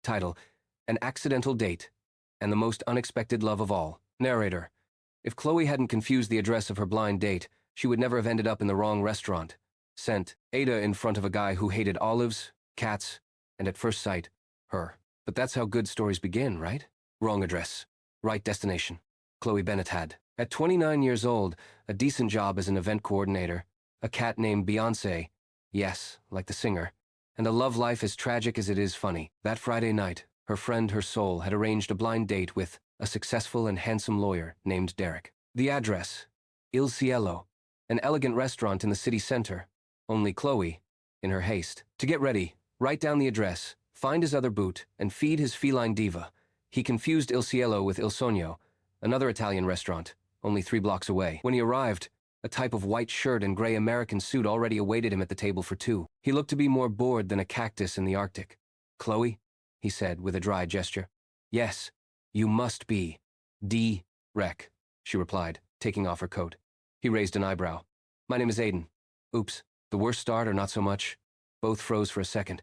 Title: An Accidental Date, and the Most Unexpected Love of All. Narrator: If Chloe hadn't confused the address of her blind date, she would never have ended up in the wrong restaurant. Sent, Ada in front of a guy who hated olives, cats, and at first sight, her. But that's how good stories begin, right? Wrong address. Right destination. Chloe Bennett had, at 29 years old, a decent job as an event coordinator, a cat named Beyoncé, yes, like the singer, and a love life as tragic as it is funny. That Friday night, her friend, her soul, had arranged a blind date with a successful and handsome lawyer named Derek. The address: Il Cielo, an elegant restaurant in the city center. Only Chloe, in her haste to get ready, write down the address, find his other boot, and feed his feline diva. He confused Il Cielo with Il Sogno, another Italian restaurant, only 3 blocks away. When he arrived, a type of white shirt and gray American suit already awaited him at the table for 2. He looked to be more bored than a cactus in the Arctic. "Chloe?" he said with a dry gesture. "Yes, you must be. D-Rec," she replied, taking off her coat. He raised an eyebrow. "My name is Aiden." "Oops. The worst start or not so much?" Both froze for a second.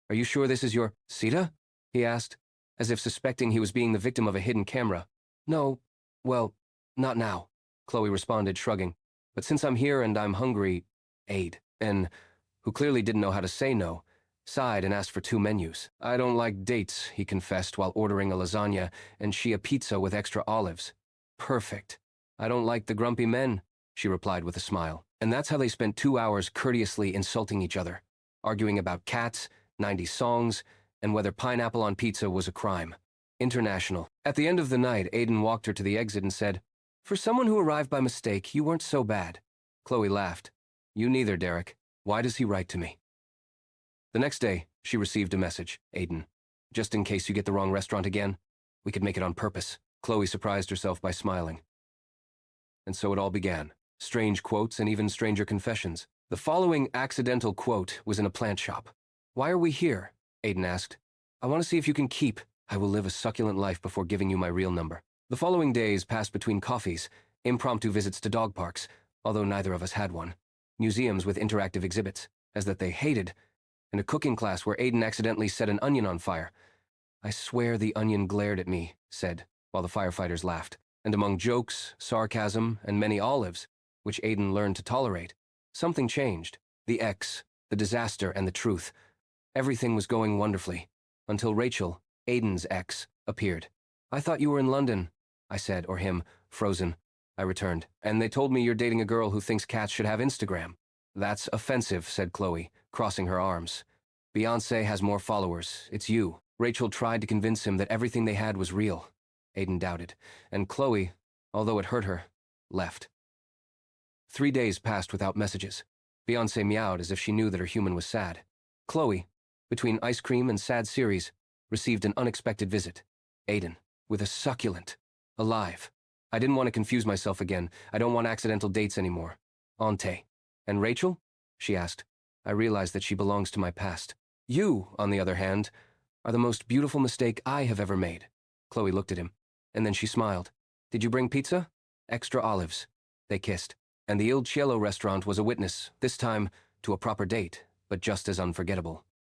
"Are you sure this is your Sita?" he asked, as if suspecting he was being the victim of a hidden camera. "No, well, not now," Chloe responded, shrugging. "But since I'm here and I'm hungry, Aid," and, who clearly didn't know how to say no, sighed and asked for 2 menus. "I don't like dates," he confessed while ordering a lasagna and she a pizza with extra olives. "Perfect. I don't like the grumpy men," she replied with a smile. And that's how they spent 2 hours courteously insulting each other, arguing about cats, 90s songs, and whether pineapple on pizza was a crime. International. At the end of the night, Aiden walked her to the exit and said, "For someone who arrived by mistake, you weren't so bad." Chloe laughed. "You neither, Derek. Why does he write to me?" The next day, she received a message. "Aiden, just in case you get the wrong restaurant again, we could make it on purpose." Chloe surprised herself by smiling. And so it all began. Strange quotes and even stranger confessions. The following accidental quote was in a plant shop. "Why are we here?" Aiden asked. "I want to see if you can keep. I will live a succulent life before giving you my real number." The following days passed between coffees, impromptu visits to dog parks, although neither of us had one, museums with interactive exhibits, as that they hated, and a cooking class where Aiden accidentally set an onion on fire. "I swear the onion glared at me," said, while the firefighters laughed. And among jokes, sarcasm, and many olives, which Aiden learned to tolerate, something changed. The X, the disaster, and the truth. Everything was going wonderfully, until Rachel, Aiden's ex, appeared. "I thought you were in London," I said, or him, frozen. I returned. "And they told me you're dating a girl who thinks cats should have Instagram." "That's offensive," said Chloe, crossing her arms. "Beyoncé has more followers. It's you." Rachel tried to convince him that everything they had was real. Aiden doubted, and Chloe, although it hurt her, left. 3 days passed without messages. Beyoncé meowed as if she knew that her human was sad. Chloe, between ice cream and sad series, received an unexpected visit. Aiden, with a succulent, alive. I didn't want to confuse myself again. I don't want accidental dates anymore. Ante. "And Rachel?" she asked. I realized that she belongs to my past. "You, on the other hand, are the most beautiful mistake I have ever made." Chloe looked at him, and then she smiled. "Did you bring pizza?" "Extra olives." They kissed. And the Il Cielo restaurant was a witness, this time to a proper date, but just as unforgettable.